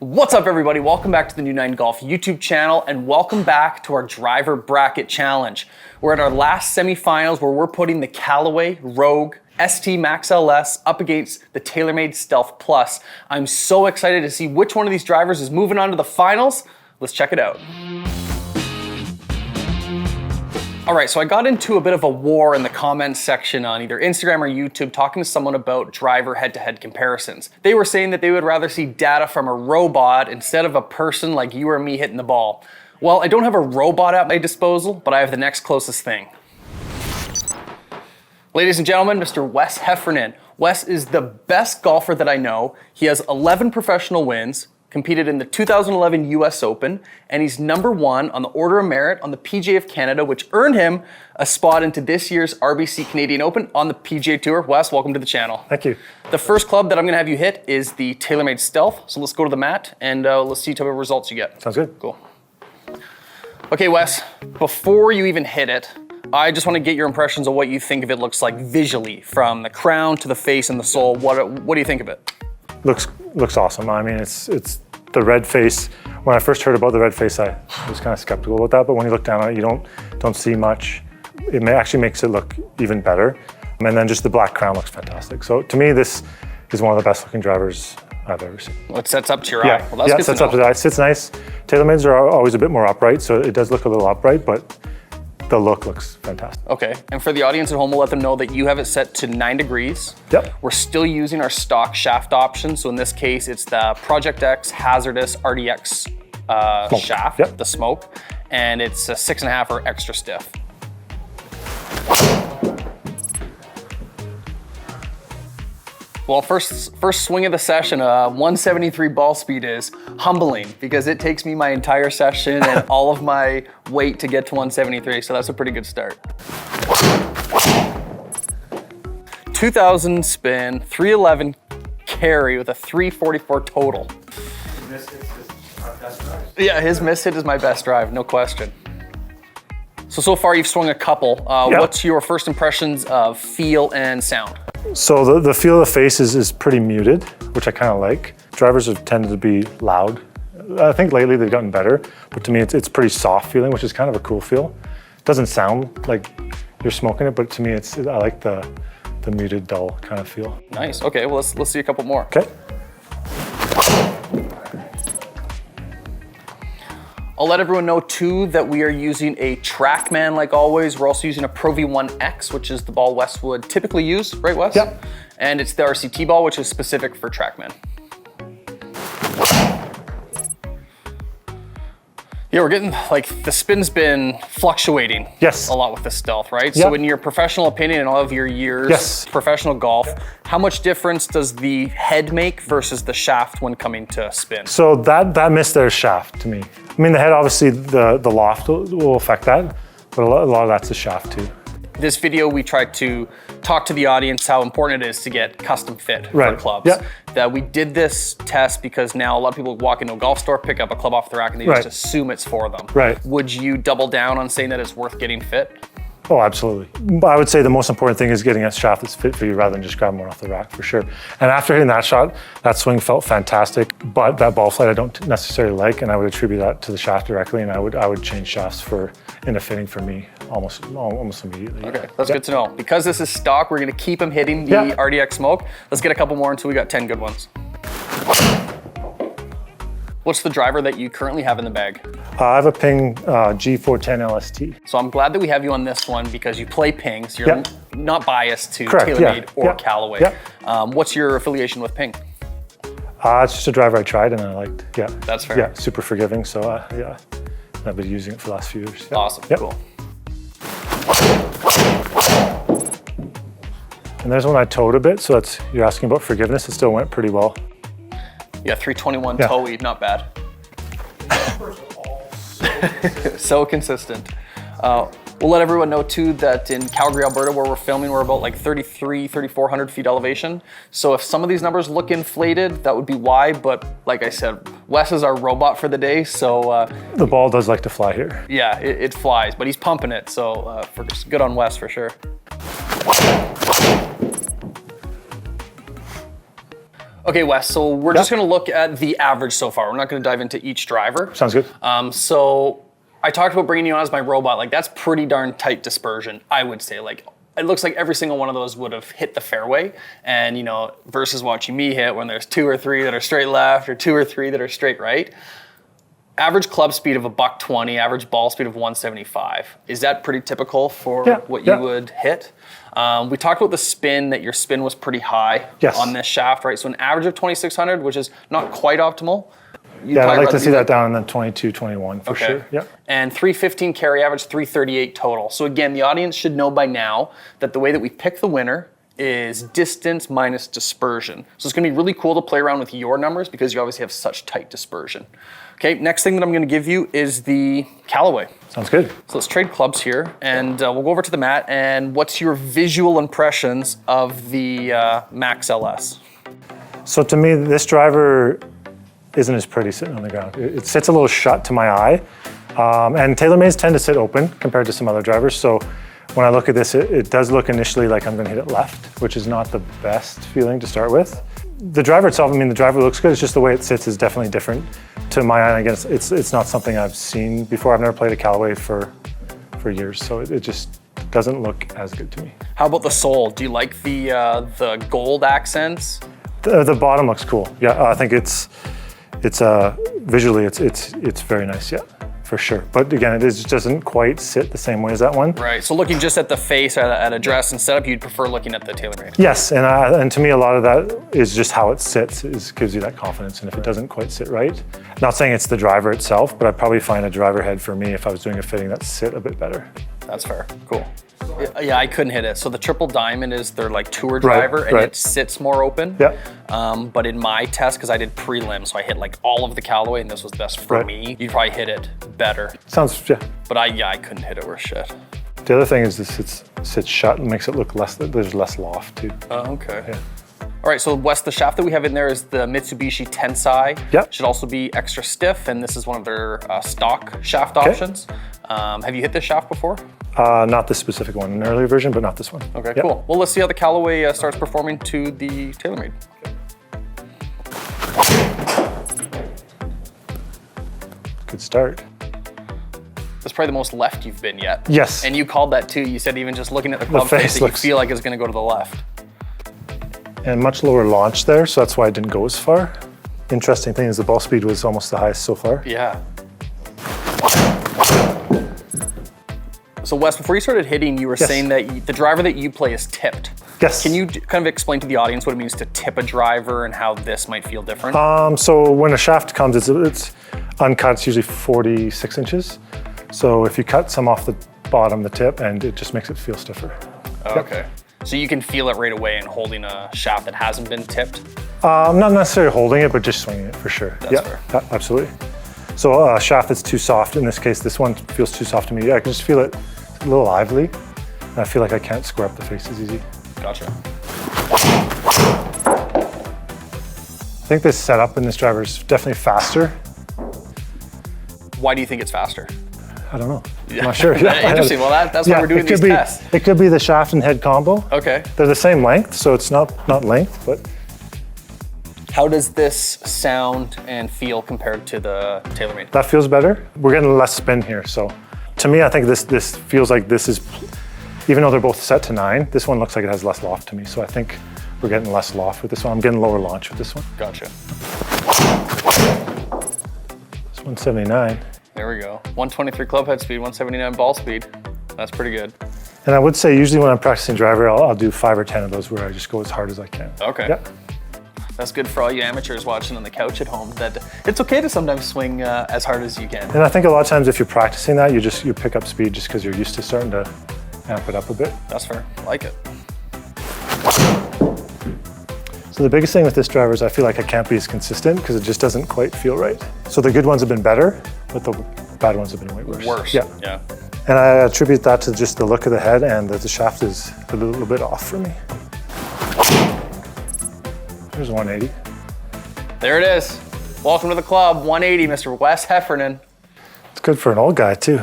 What's up everybody? Welcome back to the New 9 Golf YouTube channel and welcome back to our driver bracket challenge. We're at our last semifinals where we're putting the Callaway Rogue ST Max LS up against the Taylormade Stealth Plus. I'm so excited to see which one of these drivers is moving on to the finals. Let's check it out. All right, so I got into a bit of a war in the comments section on either Instagram or YouTube talking to someone about driver head-to-head comparisons. They were saying that they would rather see data from a robot instead of a person like you or me hitting the ball. Well, I don't have a robot at my disposal, but I have the next closest thing. Ladies and gentlemen, Mr. Wes Heffernan. Wes is the best golfer that I know. He has 11 professional wins, competed in the 2011 US Open, and he's #1 on the Order of Merit on the PGA of Canada, which earned him a spot into this year's RBC Canadian Open on the PGA Tour. Wes, welcome to the channel. Thank you. The first club that I'm gonna have you hit is the Taylormade Stealth. So let's go to the mat and let's see what type of results you get. Sounds good. Cool. Okay, Wes, before you even hit it, I just wanna get your impressions of what you think of it looks like visually, from the crown to the face and the sole. What do you think of it? Looks awesome. I mean, it's the red face. When I first heard about the red face, I was kind of skeptical about that, but when you look down on it, you don't see much. It actually makes it look even better. And then just the black crown looks fantastic. So to me, this is one of the best looking drivers I've ever seen. Well, it sets up to your eye. Well, that's yeah, good it sets to know. up to the eye. It sits nice. Taylormades are always a bit more upright, so it does look a little upright, but the look looks fantastic. Okay, and for the audience at home, we'll let them know that you have it set to 9 degrees. Yep. We're still using our stock shaft option. So in this case, it's the Project X Hazardous RDX shaft, Yep. the smoke, and it's a 6.5 or extra stiff. Well, first swing of the session, 173 ball speed is humbling because it takes me my entire session and all of my weight to get to 173, so that's a pretty good start. 2000 spin, 311 carry with a 344 total. This is our best drive. Yeah, his miss hit is my best drive, no question. So far you've swung a couple. Yeah. What's your first impressions of feel and sound? So the feel of the face is pretty muted, which I kind of like. Drivers have tended to be loud. I think lately they've gotten better, but to me it's pretty soft feeling, which is kind of a cool feel. It doesn't sound like you're smoking it, but to me I like the muted, dull kind of feel. Nice. Okay, well let's see a couple more. Okay. I'll let everyone know too that we are using a TrackMan like always. We're also using a Pro V1X, which is the ball Wes would typically use, right Wes? Yep. And it's the RCT ball, which is specific for TrackMan. Yeah, we're getting, like, the spin's been fluctuating Yes. a lot with the Stealth, right? Yep. So in your professional opinion and all of your years, Yes. professional golf, how much difference does the head make versus the shaft when coming to spin? So that missed their shaft to me. I mean, the head, obviously the loft will affect that, but a lot of that's the shaft too. This video, we tried to talk to the audience how important it is to get custom fit Right. for clubs. Yep. That we did this test because now a lot of people walk into a golf store, pick up a club off the rack, and they Right. just assume it's for them. Right. Would you double down on saying that it's worth getting fit? Oh, absolutely. But I would say the most important thing is getting a shaft that's fit for you rather than just grabbing one off the rack, for sure. And after hitting that shot, that swing felt fantastic, but that ball flight I don't necessarily like, and I would attribute that to the shaft directly, and I would change shafts in a fitting for me almost immediately. Okay, that's good to know. Because this is stock, we're gonna keep him hitting the RDX smoke. Let's get a couple more until we got 10 good ones. What's the driver that you currently have in the bag? I have a Ping G410 LST. So I'm glad that we have you on this one because you play Ping, so you're not biased to Correct, Taylormade or yeah. Callaway. Yeah. What's your affiliation with Ping? It's just a driver I tried and I liked. Yeah. That's fair. Yeah, super forgiving. So yeah, I've been using it for the last few years. Yeah. Awesome, Yep. cool. And there's one I towed a bit, so you're asking about forgiveness. It still went pretty well. Yeah, 321 Yeah. toe weed, not bad. So consistent. We'll let everyone know too that in Calgary, Alberta, where we're filming, we're about like 3,400 feet elevation. So if some of these numbers look inflated, that would be why. But like I said, Wes is our robot for the day. So The ball does like to fly here. yeah, it flies, but he's pumping it. So good on Wes for sure. Okay, Wes, so we're just gonna look at the average so far. We're not gonna dive into each driver. Sounds good. So I talked about bringing you on as my robot. Like, that's pretty darn tight dispersion, I would say. Like, it looks like every single one of those would have hit the fairway. And, you know, versus watching me hit when there's 2 or 3 that are straight left or 2 or 3 that are straight right. Average club speed of $120, average ball speed of 175. Is that pretty typical for what you would hit? We talked about the spin, that your spin was pretty high on this shaft, right? So an average of 2,600, which is not quite optimal. I'd like to see that down in the 22, 21 for sure. Yeah. And 315 carry average, 338 total. So again, the audience should know by now that the way that we pick the winner is distance minus dispersion. So it's gonna be really cool to play around with your numbers because you obviously have such tight dispersion. Okay, next thing that I'm gonna give you is the Callaway. Sounds good. So let's trade clubs here, and we'll go over to the mat, and what's your visual impressions of the Max LS? So to me, this driver isn't as pretty sitting on the ground. It sits a little shut to my eye. And Taylormades tend to sit open compared to some other drivers. So when I look at this, it does look initially like I'm gonna hit it left, which is not the best feeling to start with. The driver itself, I mean, the driver looks good. It's just the way it sits is definitely different to my eye. I guess it's not something I've seen before. I've never played a Callaway for years, so it just doesn't look as good to me. How about the sole? Do you like the gold accents? The bottom looks cool. Yeah, I think it's visually it's very nice. Yeah, for sure. But again, it just doesn't quite sit the same way as that one. Right. So looking just at the face at a dress and setup, you'd prefer looking at the Taylormade. Yes, and to me, a lot of that is just how it sits. Gives you that confidence. And if it doesn't quite sit right, not saying it's the driver itself, but I'd probably find a driver head for me if I was doing a fitting that sit a bit better. That's fair. Cool. Yeah, I couldn't hit it. So the triple diamond is their like tour driver, and it sits more open. Yeah. But in my test, because I did prelim, so I hit like all of the Callaway, and this was best for me. You'd probably hit it better. Sounds But I couldn't hit it worth shit. The other thing is this sits shut and makes it look less. There's less loft too. Oh, okay. Yeah. All right, so Wes, the shaft that we have in there is the Mitsubishi Tensai. Yep. Should also be extra stiff, and this is one of their stock shaft options. Have you hit this shaft before? Not this specific one, an earlier version, but not this one. Okay, cool. Well, let's see how the Callaway starts performing to the Taylormade. Good start. That's probably the most left you've been yet. Yes. And you called that too. You said even just looking at the club face that you feel like it's gonna go to the left. And much lower launch there, so that's why I didn't go as far. Interesting thing is the ball speed was almost the highest so far. Yeah. So Wes, before you started hitting, you were saying that the driver that you play is tipped. Yes. Can you kind of explain to the audience what it means to tip a driver and how this might feel different? So when a shaft comes, it's uncut, it's usually 46 inches. So if you cut some off the bottom, the tip, and it just makes it feel stiffer. Okay. So you can feel it right away in holding a shaft that hasn't been tipped? Not necessarily holding it, but just swinging it for sure. That's fair. Absolutely. So a shaft that's too soft, in this case, this one feels too soft to me. I can just feel it a little lively, and I feel like I can't square up the face as easy. Gotcha. I think this setup in this driver is definitely faster. Why do you think it's faster? I don't know. I'm not sure. Interesting. Well, that's why we're doing these tests. It could be the shaft and head combo. Okay. They're the same length, so it's not length, but. How does this sound and feel compared to the Taylormade? That feels better. We're getting less spin here, so to me, I think this feels like this is, even though they're both set to 9, this one looks like it has less loft to me. So I think we're getting less loft with this one. I'm getting lower launch with this one. Gotcha. It's 179. There we go. 123 club head speed, 179 ball speed. That's pretty good. And I would say usually when I'm practicing driver, I'll do 5 or 10 of those where I just go as hard as I can. Okay. Yeah. That's good for all you amateurs watching on the couch at home, that it's okay to sometimes swing as hard as you can. And I think a lot of times if you're practicing that, you pick up speed just because you're used to starting to amp it up a bit. That's fair. I like it. So the biggest thing with this driver is I feel like I can't be as consistent because it just doesn't quite feel right. So the good ones have been better, but the bad ones have been way worse. Worse. Yeah. And I attribute that to just the look of the head and that the shaft is a little bit off for me. There's 180. There it is. Welcome to the club, 180, Mr. Wes Heffernan. It's good for an old guy too.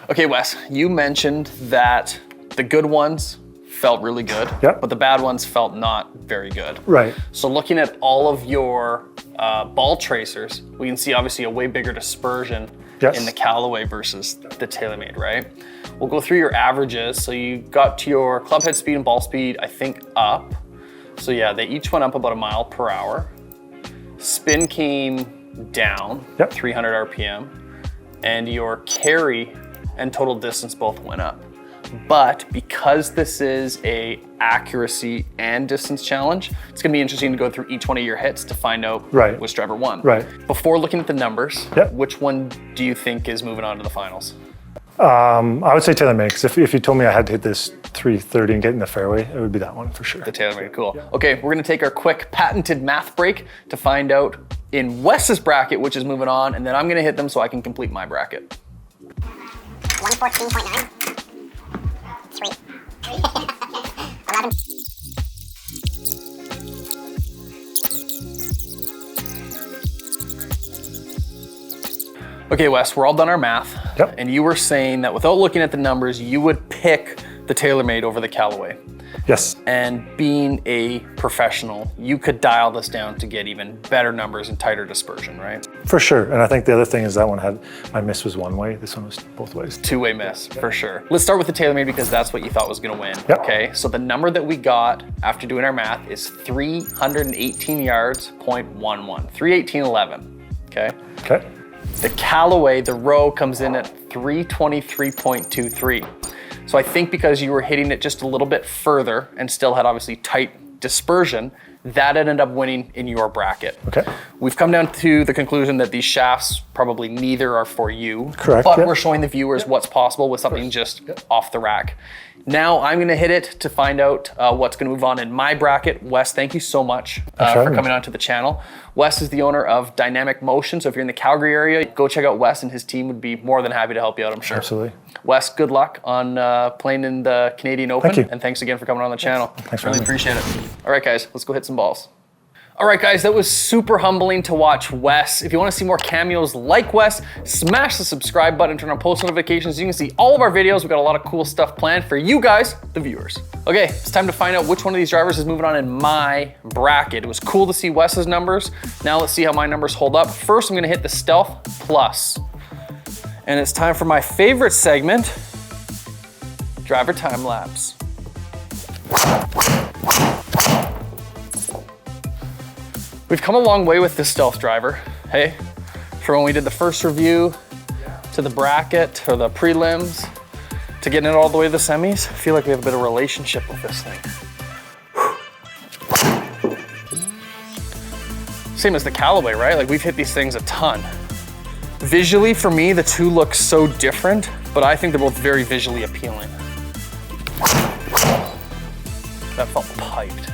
Okay, Wes, you mentioned that the good ones felt really good, Yep. but the bad ones felt not very good. Right. So looking at all of your ball tracers, we can see obviously a way bigger dispersion Yes. in the Callaway versus the Taylormade, right? We'll go through your averages. So you got to your club head speed and ball speed, I think up. So yeah, they each went up about 1 mile per hour. Spin came down, Yep. 300 RPM, and your carry and total distance both went up. But because this is a accuracy and distance challenge, it's gonna be interesting to go through each one of your hits to find out Right. which driver won. Right. Before looking at the numbers, Yep. which one do you think is moving on to the finals? I would say Taylormade, because if you told me I had to hit this 330 and get in the fairway, it would be that one for sure. The Taylormade, cool. Okay, we're gonna take our quick patented math break to find out in Wes's bracket which is moving on, and then I'm gonna hit them so I can complete my bracket. 114.9. Sweet. 11. Okay, Wes, we're all done our math. Yep. And you were saying that without looking at the numbers, you would pick the Taylormade over the Callaway. Yes. And being a professional, you could dial this down to get even better numbers and tighter dispersion, right? For sure. And I think the other thing is that one had, my miss was one way. This one was both ways. Two-way miss, for sure. Let's start with the Taylormade because that's what you thought was gonna win, Yep. okay? So the number that we got after doing our math is 318 yards, 0.11, 318.11, okay? Okay. The Callaway, the row comes in at 323.23. So I think because you were hitting it just a little bit further and still had obviously tight dispersion, that ended up winning in your bracket. Okay. We've come down to the conclusion that these shafts probably neither are for you. Correct, But yep. we're showing the viewers what's possible with something just off the rack. Now I'm gonna hit it to find out what's gonna move on in my bracket. Wes, thank you so much for having me. coming onto the channel. Wes is the owner of Dynamic Motion, so if you're in the Calgary area, go check out Wes and his team would be more than happy to help you out, I'm sure. Absolutely. Wes, good luck on playing in the Canadian Open. Thank you. And thanks again for coming on the channel. Thanks for Really having me. appreciate it. All right, guys, let's go hit some balls. All right, guys, that was super humbling to watch Wes. If you want to see more cameos like Wes, smash the subscribe button, turn on post notifications. You can see all of our videos. We've got a lot of cool stuff planned for you guys, the viewers. Okay, it's time to find out which one of these drivers is moving on in my bracket. It was cool to see Wes's numbers. Now let's see how my numbers hold up. First, I'm gonna hit the Stealth Plus. And it's time for my favorite segment, driver time lapse. We've come a long way with this Stealth driver. Hey, from when we did the first review to the bracket or the prelims to getting it all the way to the semis, I feel like we have a bit of a relationship with this thing. Same as the Callaway, right? Like we've hit these things a ton. Visually, for me, the two look so different, but I think they're both very visually appealing. That felt piped.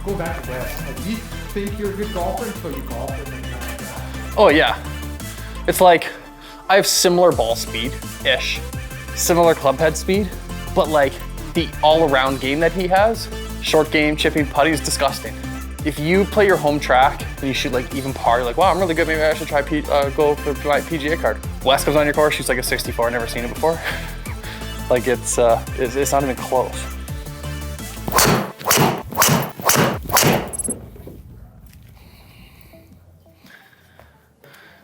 Go back to Wes. Do you think you're a good golfer until you golf with him? Oh yeah. It's like, I have similar ball speed-ish, similar club head speed, but like the all-around game that he has, short game, chipping, putting is disgusting. If you play your home track and you shoot like even par, you're like, wow, I'm really good, maybe I should try go for my PGA card. Wes comes on your course, shoots like a 64, never seen it before. Like it's not even close.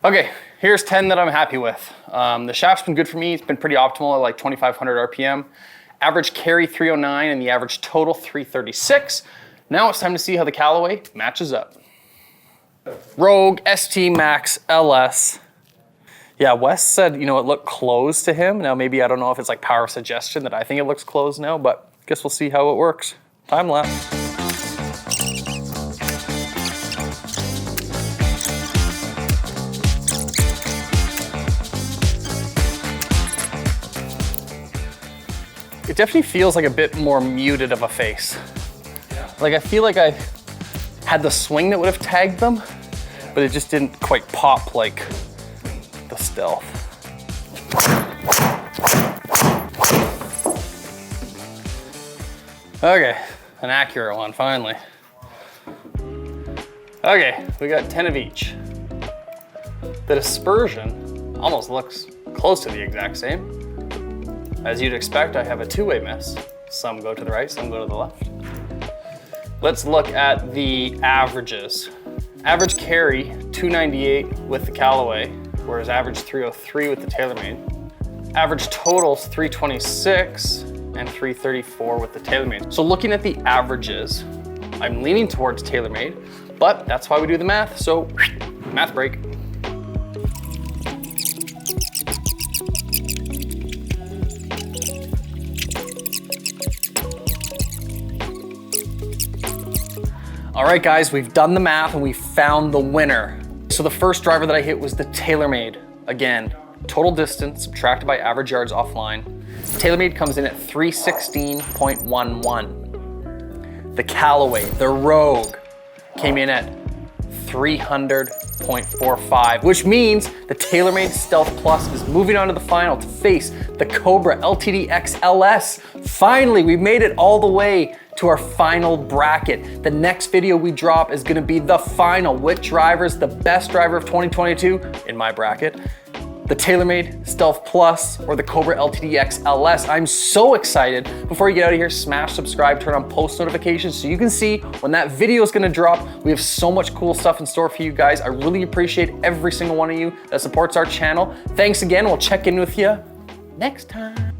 Okay, here's 10 that I'm happy with. The shaft's been good for me. It's been pretty optimal at like 2,500 RPM. Average carry 309 and the average total 336. Now it's time to see how the Callaway matches up. Rogue ST Max LS. Yeah, Wes said, you know, it looked closed to him. Now maybe, I don't know if it's like power of suggestion that I think it looks closed now, but I guess we'll see how it works. Time lapse. It definitely feels like a bit more muted of a face. Like I feel like I had the swing that would have tagged them, but it just didn't quite pop like the Stealth. Okay, an accurate one finally. Okay, we got 10 of each. The dispersion almost looks close to the exact same. As you'd expect, I have a two-way miss. Some go to the right, some go to the left. Let's look at the averages. Average carry, 298 with the Callaway, whereas average 303 with the Taylormade. Average totals, 326 and 334 with the Taylormade. So looking at the averages, I'm leaning towards Taylormade, but that's why we do the math, so math break. All right, guys, we've done the math and we found the winner. So the first driver that I hit was the Taylormade. Again, total distance subtracted by average yards offline. Taylormade comes in at 316.11. The Callaway, the Rogue, came in at 300.45, which means the Taylormade Stealth Plus is moving on to the final to face the Cobra LTDx LS. Finally, we made it all the way to our final bracket. The next video we drop is gonna be the final. Which driver is the best driver of 2022 in my bracket? The Taylormade Stealth Plus or the Cobra LTDx LS. I'm so excited. Before you get out of here, smash subscribe, turn on post notifications so you can see when that video is gonna drop. We have so much cool stuff in store for you guys. I really appreciate every single one of you that supports our channel. Thanks again, we'll check in with you next time.